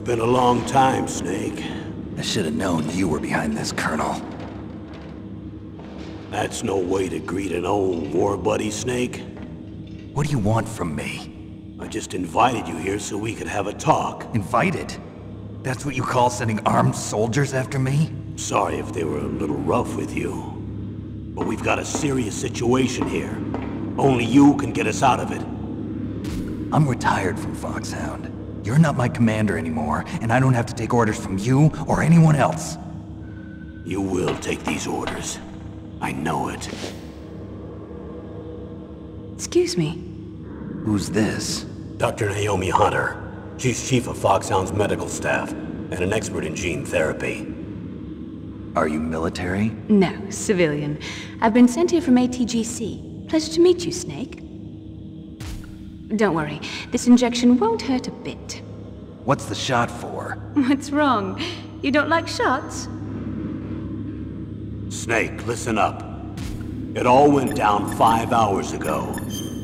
been a long time, Snake. I should have known you were behind this, Colonel. That's no way to greet an old war buddy, Snake. What do you want from me? I just invited you here so we could have a talk. Invited? That's what you call sending armed soldiers after me? Sorry if they were a little rough with you. But we've got a serious situation here. Only you can get us out of it. I'm retired from Foxhound. You're not my commander anymore, and I don't have to take orders from you or anyone else. You will take these orders. I know it. Excuse me. Who's this? Dr. Naomi Hunter. She's chief of Foxhound's medical staff, and an expert in gene therapy. Are you military? No, civilian. I've been sent here from ATGC. Pleasure to meet you, Snake. Don't worry, this injection won't hurt a bit. What's the shot for? What's wrong? You don't like shots? Snake, listen up. It all went down 5 hours ago.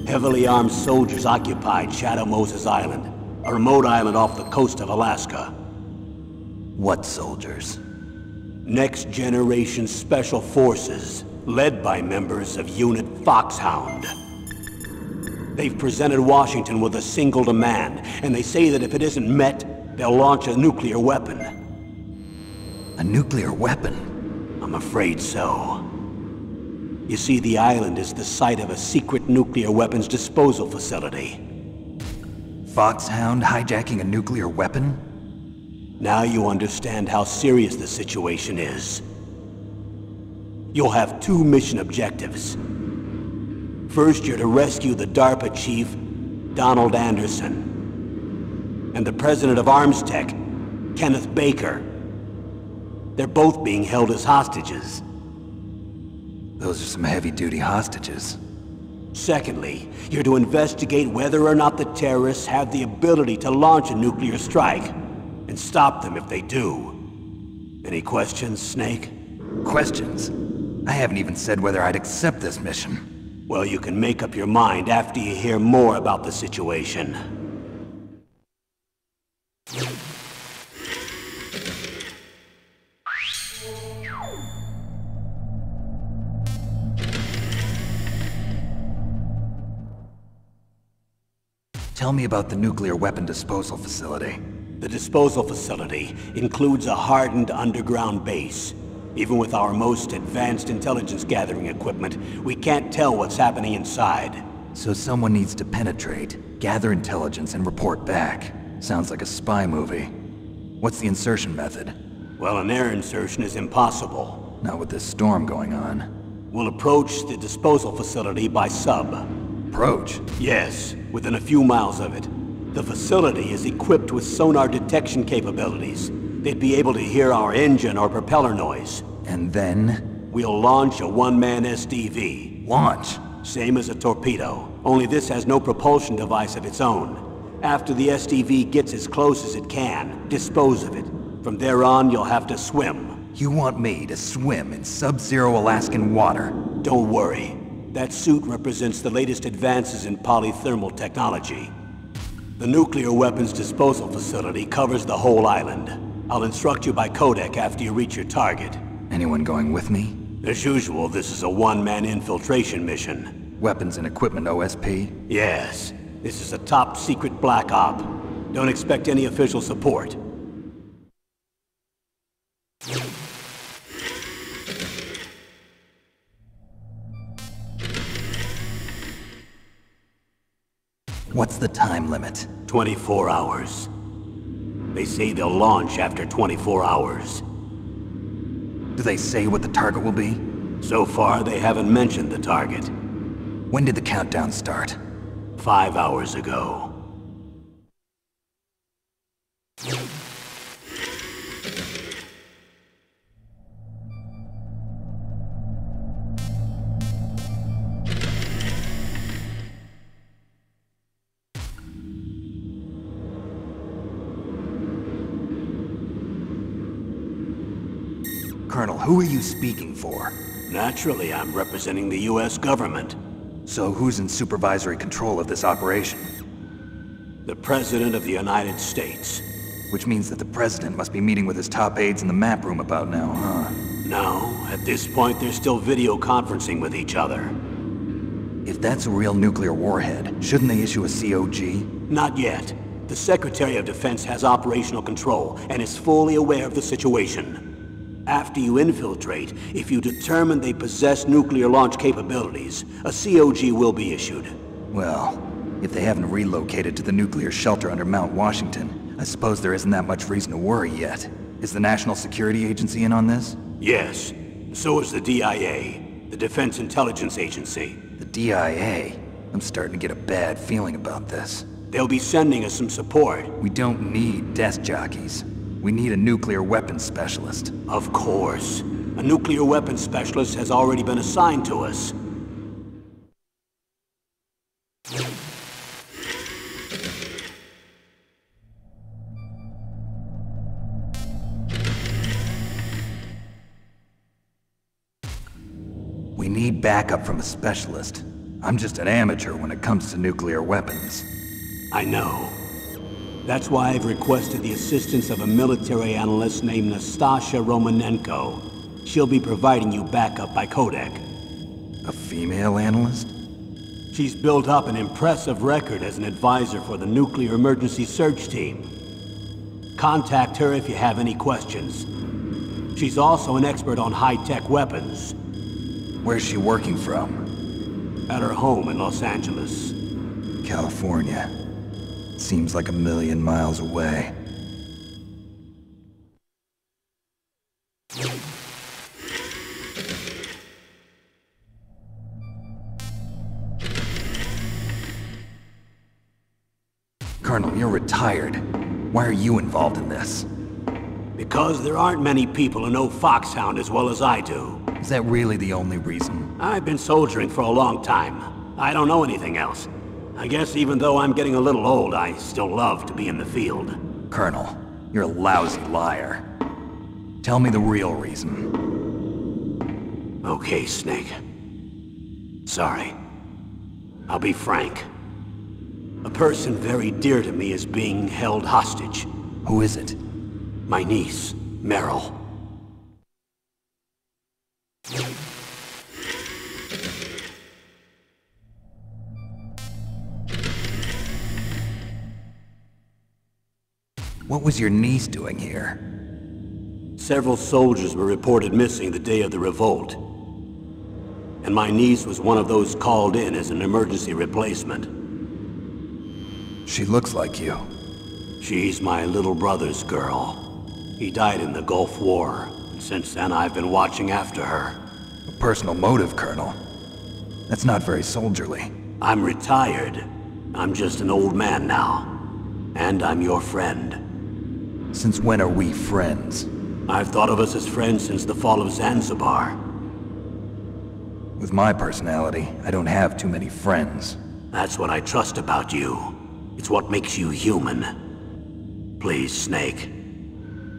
Heavily armed soldiers occupied Shadow Moses Island, a remote island off the coast of Alaska. What soldiers? Next Generation Special Forces, led by members of Unit Foxhound. They've presented Washington with a single demand, and they say that if it isn't met, they'll launch a nuclear weapon. A nuclear weapon? I'm afraid so. You see, the island is the site of a secret nuclear weapons disposal facility. Foxhound hijacking a nuclear weapon? Now you understand how serious the situation is. You'll have 2 mission objectives. First, you're to rescue the DARPA chief, Donald Anderson, and the president of Arms Tech, Kenneth Baker. They're both being held as hostages. Those are some heavy-duty hostages. Secondly, you're to investigate whether or not the terrorists have the ability to launch a nuclear strike, and stop them if they do. Any questions, Snake? Questions? I haven't even said whether I'd accept this mission. Well, you can make up your mind after you hear more about the situation. Tell me about the nuclear weapon disposal facility. The disposal facility includes a hardened underground base. Even with our most advanced intelligence gathering equipment, we can't tell what's happening inside. So someone needs to penetrate, gather intelligence, and report back. Sounds like a spy movie. What's the insertion method? Well, an air insertion is impossible. Not with this storm going on. We'll approach the disposal facility by sub. Approach? Yes, within a few miles of it. The facility is equipped with sonar detection capabilities. They'd be able to hear our engine or propeller noise. And then? We'll launch a one-man SDV. Launch? Same as a torpedo, only this has no propulsion device of its own. After the SDV gets as close as it can, dispose of it. From there on, you'll have to swim. You want me to swim in sub-zero Alaskan water? Don't worry. That suit represents the latest advances in polythermal technology. The nuclear weapons disposal facility covers the whole island. I'll instruct you by codec after you reach your target. Anyone going with me? As usual, this is a one-man infiltration mission. Weapons and equipment OSP? Yes. This is a top-secret black op. Don't expect any official support. What's the time limit? 24 hours. They say they'll launch after 24 hours. Do they say what the target will be? So far, they haven't mentioned the target. When did the countdown start? 5 hours ago. Colonel, who are you speaking for? Naturally, I'm representing the U.S. government. So who's in supervisory control of this operation? The President of the United States. Which means that the president must be meeting with his top aides in the map room about now, huh? No, at this point they're still video conferencing with each other. If that's a real nuclear warhead, shouldn't they issue a COG? Not yet. The Secretary of Defense has operational control and is fully aware of the situation. After you infiltrate, if you determine they possess nuclear launch capabilities, a COG will be issued. Well, if they haven't relocated to the nuclear shelter under Mount Washington, I suppose there isn't that much reason to worry yet. Is the National Security Agency in on this? Yes. So is the DIA, the Defense Intelligence Agency. The DIA? I'm starting to get a bad feeling about this. They'll be sending us some support. We don't need desk jockeys. We need a nuclear weapons specialist. Of course. A nuclear weapons specialist has already been assigned to us. We need backup from a specialist. I'm just an amateur when it comes to nuclear weapons. I know. That's why I've requested the assistance of a military analyst named Nastasha Romanenko. She'll be providing you backup by codec. A female analyst? She's built up an impressive record as an advisor for the Nuclear Emergency Search Team. Contact her if you have any questions. She's also an expert on high-tech weapons. Where's she working from? At her home in Los Angeles. California. Seems like a million miles away. Colonel, you're retired. Why are you involved in this? Because there aren't many people who know Foxhound as well as I do. Is that really the only reason? I've been soldiering for a long time. I don't know anything else. I guess even though I'm getting a little old, I still love to be in the field. Colonel, you're a lousy liar. Tell me the real reason. Okay, Snake. Sorry. I'll be frank. A person very dear to me is being held hostage. Who is it? My niece, Meryl. What was your niece doing here? Several soldiers were reported missing the day of the revolt. And my niece was one of those called in as an emergency replacement. She looks like you. She's my little brother's girl. He died in the Gulf War, and since then I've been watching after her. A personal motive, Colonel. That's not very soldierly. I'm retired. I'm just an old man now. And I'm your friend. Since when are we friends? I've thought of us as friends since the fall of Zanzibar. With my personality, I don't have too many friends. That's what I trust about you. It's what makes you human. Please, Snake.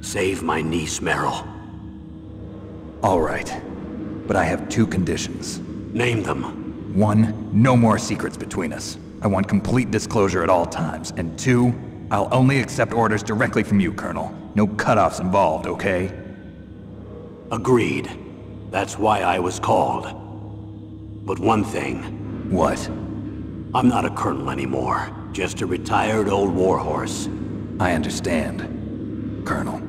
Save my niece, Meryl. All right. But I have two conditions. Name them. 1, no more secrets between us. I want complete disclosure at all times. And 2, I'll only accept orders directly from you, Colonel. No cutoffs involved, okay? Agreed. That's why I was called. But one thing. What? I'm not a colonel anymore. Just a retired old warhorse. I understand, Colonel.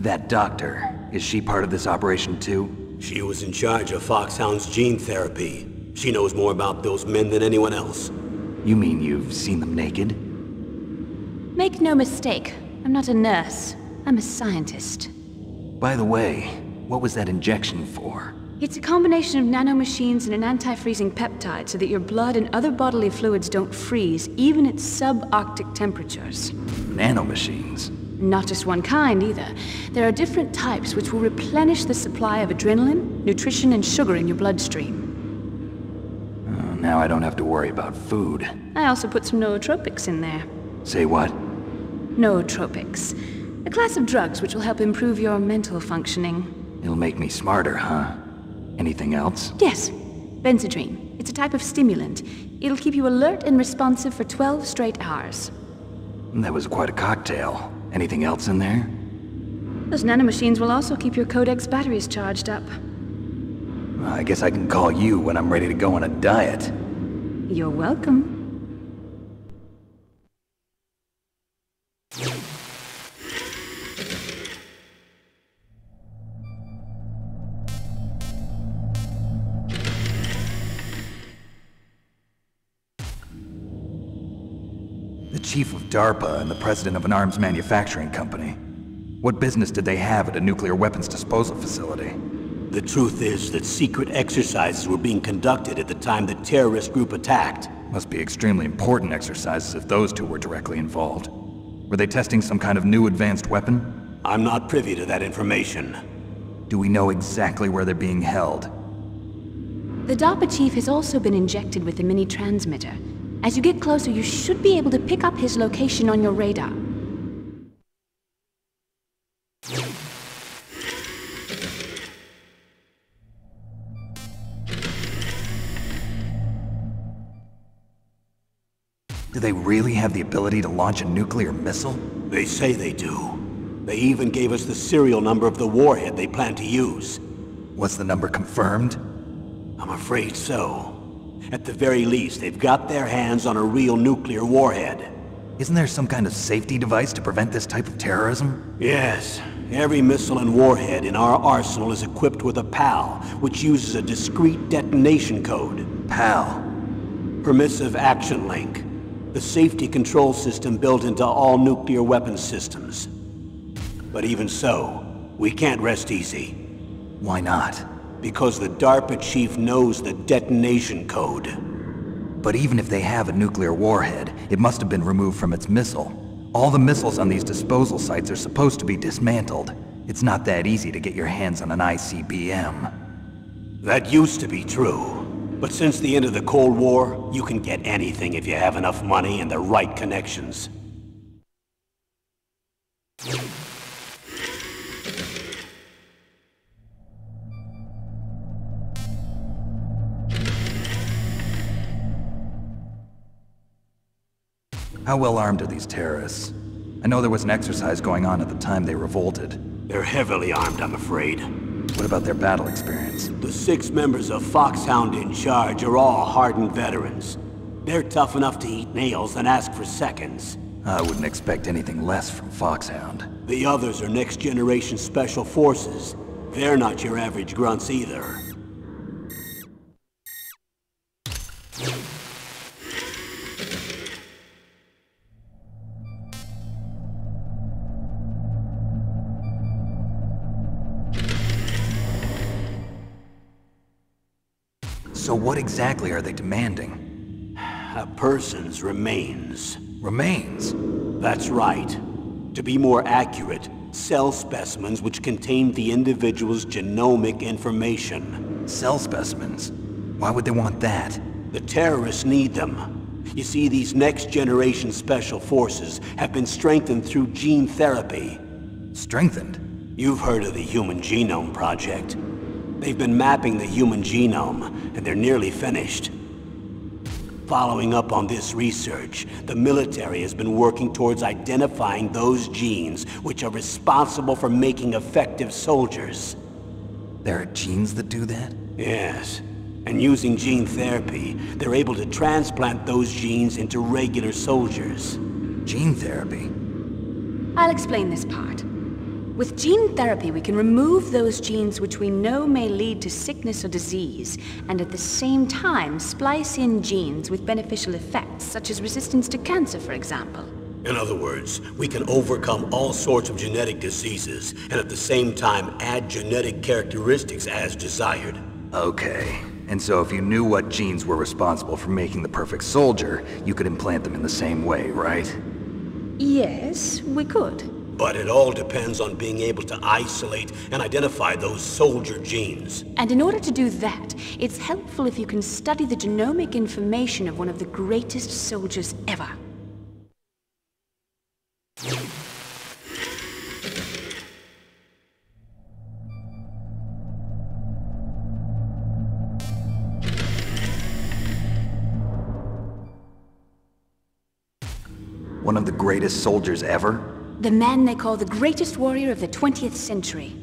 That doctor, is she part of this operation too? She was in charge of Foxhound's gene therapy. She knows more about those men than anyone else. You mean you've seen them naked? Make no mistake, I'm not a nurse. I'm a scientist. By the way, what was that injection for? It's a combination of nanomachines and an anti-freezing peptide so that your blood and other bodily fluids don't freeze, even at subarctic temperatures. Nanomachines? Not just one kind, either. There are different types which will replenish the supply of adrenaline, nutrition, and sugar in your bloodstream. Now I don't have to worry about food. I also put some nootropics in there. Say what? Nootropics. A class of drugs which will help improve your mental functioning. It'll make me smarter, huh? Anything else? Yes. Benzedrine. It's a type of stimulant. It'll keep you alert and responsive for 12 straight hours. That was quite a cocktail. Anything else in there? Those nanomachines will also keep your Codex batteries charged up. Well, I guess I can call you when I'm ready to go on a diet. You're welcome. The chief of DARPA and the president of an arms manufacturing company. What business did they have at a nuclear weapons disposal facility? The truth is that secret exercises were being conducted at the time the terrorist group attacked. Must be extremely important exercises if those two were directly involved. Were they testing some kind of new advanced weapon? I'm not privy to that information. Do we know exactly where they're being held? The DARPA chief has also been injected with a mini-transmitter. As you get closer, you should be able to pick up his location on your radar. Do they really have the ability to launch a nuclear missile? They say they do. They even gave us the serial number of the warhead they plan to use. Was the number confirmed? I'm afraid so. At the very least, they've got their hands on a real nuclear warhead. Isn't there some kind of safety device to prevent this type of terrorism? Yes. Every missile and warhead in our arsenal is equipped with a PAL, which uses a discrete detonation code. PAL. Permissive Action Link. The safety control system built into all nuclear weapons systems. But even so, we can't rest easy. Why not? Because the DARPA chief knows the detonation code. But even if they have a nuclear warhead, it must have been removed from its missile. All the missiles on these disposal sites are supposed to be dismantled. It's not that easy to get your hands on an ICBM. That used to be true. But since the end of the Cold War, you can get anything if you have enough money and the right connections. How well armed are these terrorists? I know there was an exercise going on at the time they revolted. They're heavily armed, I'm afraid. What about their battle experience? The 6 members of Foxhound in charge are all hardened veterans. They're tough enough to eat nails and ask for seconds. I wouldn't expect anything less from Foxhound. The others are next-generation special forces. They're not your average grunts either. So what exactly are they demanding? A person's remains. Remains? That's right. To be more accurate, cell specimens which contain the individual's genomic information. Cell specimens? Why would they want that? The terrorists need them. You see, these next-generation special forces have been strengthened through gene therapy. Strengthened? You've heard of the Human Genome Project. They've been mapping the human genome, and they're nearly finished. Following up on this research, the military has been working towards identifying those genes which are responsible for making effective soldiers. There are genes that do that? Yes. And using gene therapy, they're able to transplant those genes into regular soldiers. Gene therapy? I'll explain this part. With gene therapy, we can remove those genes which we know may lead to sickness or disease, and at the same time splice in genes with beneficial effects, such as resistance to cancer, for example. In other words, we can overcome all sorts of genetic diseases, and at the same time add genetic characteristics as desired. Okay. And so if you knew what genes were responsible for making the perfect soldier, you could implant them in the same way, right? Yes, we could. But it all depends on being able to isolate and identify those soldier genes. And in order to do that, it's helpful if you can study the genomic information of one of the greatest soldiers ever. One of the greatest soldiers ever? The man they call the greatest warrior of the 20th century.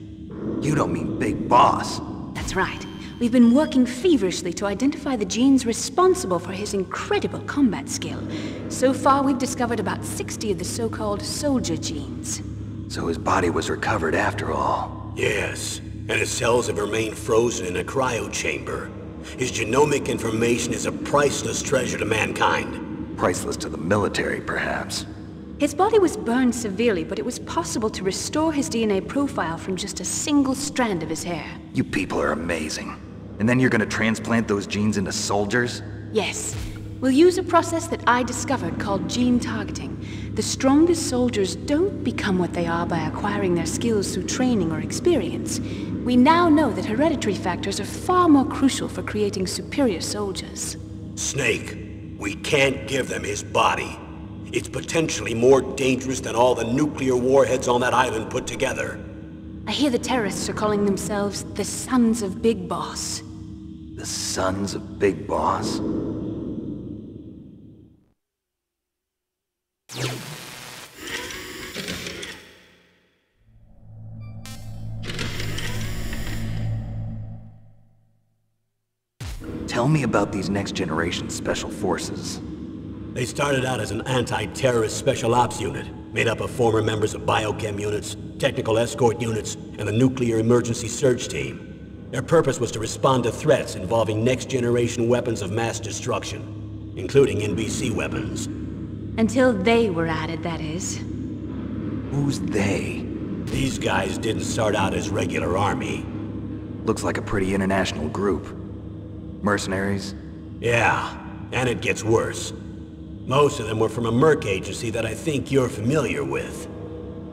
You don't mean Big Boss. That's right. We've been working feverishly to identify the genes responsible for his incredible combat skill. So far, we've discovered about 60 of the so-called soldier genes. So his body was recovered after all. Yes, and his cells have remained frozen in a cryo chamber. His genomic information is a priceless treasure to mankind. Priceless to the military, perhaps. His body was burned severely, but it was possible to restore his DNA profile from just a single strand of his hair. You people are amazing. And then you're gonna transplant those genes into soldiers? Yes. We'll use a process that I discovered called gene targeting. The strongest soldiers don't become what they are by acquiring their skills through training or experience. We now know that hereditary factors are far more crucial for creating superior soldiers. Snake, we can't give them his body. It's potentially more dangerous than all the nuclear warheads on that island put together. I hear the terrorists are calling themselves the Sons of Big Boss. The Sons of Big Boss? Tell me about these next-generation special forces. They started out as an anti-terrorist special ops unit, made up of former members of biochem units, technical escort units, and the nuclear emergency search team. Their purpose was to respond to threats involving next-generation weapons of mass destruction, including NBC weapons. Until they were added, that is. Who's they? These guys didn't start out as regular army. Looks like a pretty international group. Mercenaries? Yeah, and it gets worse. Most of them were from a merc agency that I think you're familiar with.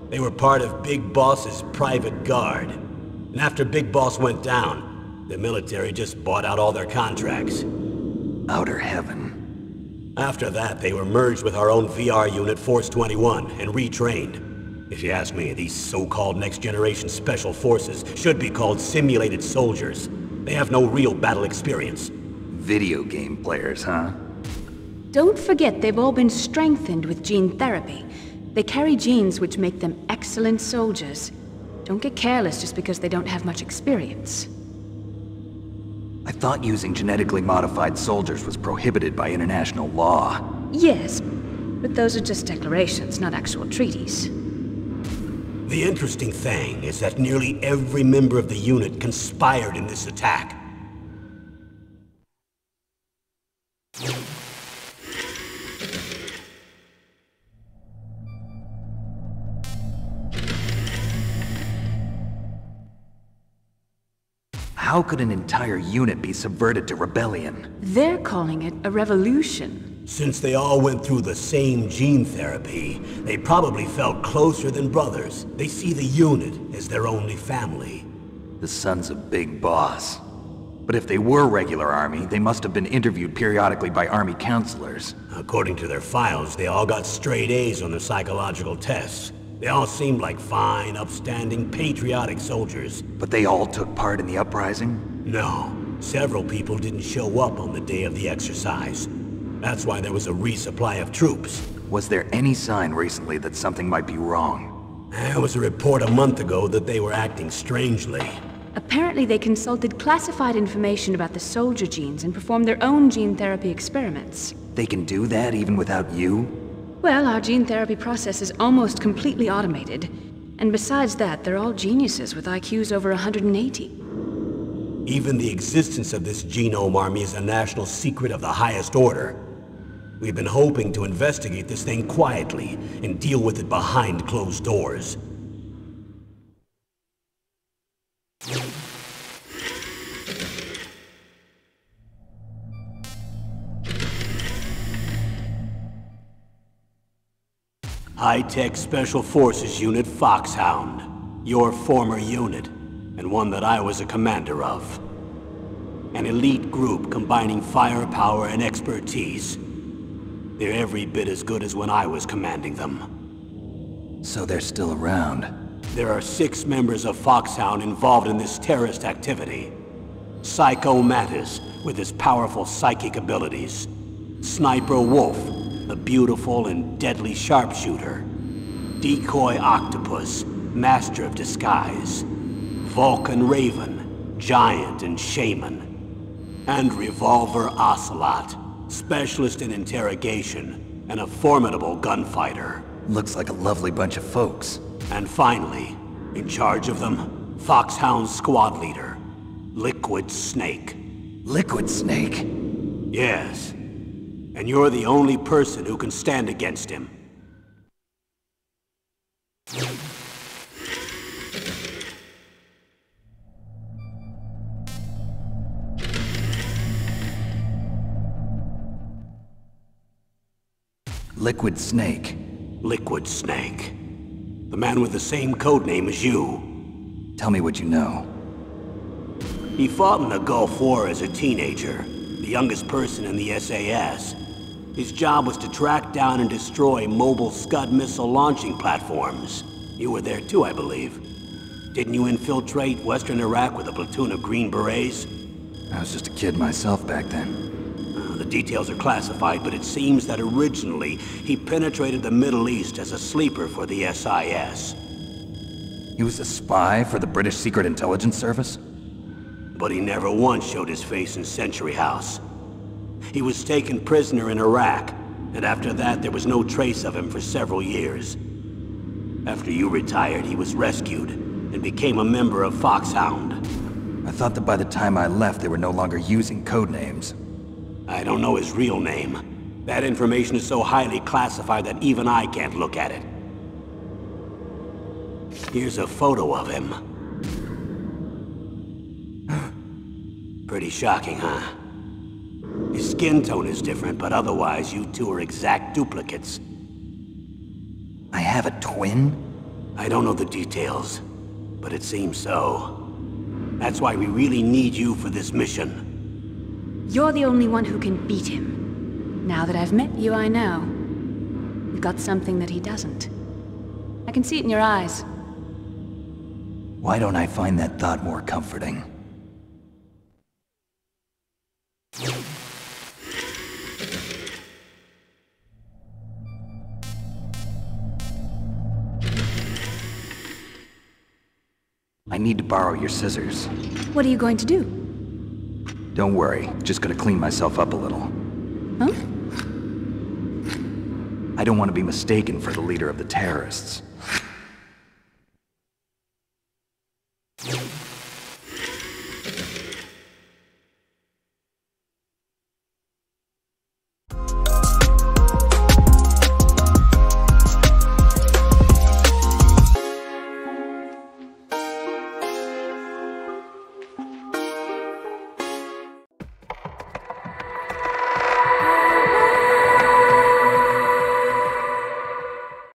They were part of Big Boss's private guard. And after Big Boss went down, the military just bought out all their contracts. Outer heaven. After that, they were merged with our own VR unit, Force 21, and retrained. If you ask me, these so-called next-generation special forces should be called simulated soldiers. They have no real battle experience. Video game players, huh? Don't forget they've all been strengthened with gene therapy. They carry genes which make them excellent soldiers. Don't get careless just because they don't have much experience. I thought using genetically modified soldiers was prohibited by international law. Yes, but those are just declarations, not actual treaties. The interesting thing is that nearly every member of the unit conspired in this attack. How could an entire unit be subverted to rebellion? They're calling it a revolution. Since they all went through the same gene therapy, they probably felt closer than brothers. They see the unit as their only family. The Sons of Big Boss. But if they were regular army, they must have been interviewed periodically by army counselors. According to their files, they all got straight A's on their psychological tests. They all seemed like fine, upstanding, patriotic soldiers. But they all took part in the uprising? No. Several people didn't show up on the day of the exercise. That's why there was a resupply of troops. Was there any sign recently that something might be wrong? There was a report a month ago that they were acting strangely. Apparently they consulted classified information about the soldier genes and performed their own gene therapy experiments. They can do that even without you? Well, our gene therapy process is almost completely automated. And besides that, they're all geniuses with IQs over 180. Even the existence of this genome army is a national secret of the highest order. We've been hoping to investigate this thing quietly and deal with it behind closed doors. High-Tech Special Forces Unit Foxhound, your former unit, and one that I was a commander of. An elite group combining firepower and expertise. They're every bit as good as when I was commanding them. So they're still around? There are 6 members of Foxhound involved in this terrorist activity. Psycho Mantis, with his powerful psychic abilities. Sniper Wolf, the beautiful and deadly sharpshooter. Decoy Octopus, Master of Disguise. Vulcan Raven, Giant and Shaman. And Revolver Ocelot, Specialist in Interrogation and a formidable gunfighter. Looks like a lovely bunch of folks. And finally, in charge of them, Foxhound Squad Leader, Liquid Snake. Liquid Snake? Yes. And you're the only person who can stand against him. Liquid Snake. Liquid Snake. The man with the same codename as you. Tell me what you know. He fought in the Gulf War as a teenager, the youngest person in the SAS. His job was to track down and destroy mobile Scud missile launching platforms. You were there too, I believe. Didn't you infiltrate Western Iraq with a platoon of Green Berets? I was just a kid myself back then. The details are classified, but it seems that originally he penetrated the Middle East as a sleeper for the SIS. He was a spy for the British Secret Intelligence Service? But he never once showed his face in Century House. He was taken prisoner in Iraq, and after that there was no trace of him for several years. After you retired, he was rescued and became a member of Foxhound. I thought that by the time I left they were no longer using codenames. I don't know his real name. That information is so highly classified that even I can't look at it. Here's a photo of him. Pretty shocking, huh? His skin tone is different, but otherwise you two are exact duplicates. I have a twin? I don't know the details, but it seems so. That's why we really need you for this mission. You're the only one who can beat him. Now that I've met you, I know. You've got something that he doesn't. I can see it in your eyes. Why don't I find that thought more comforting? I need to borrow your scissors. What are you going to do? Don't worry, just gonna clean myself up a little. Huh? I don't want to be mistaken for the leader of the terrorists.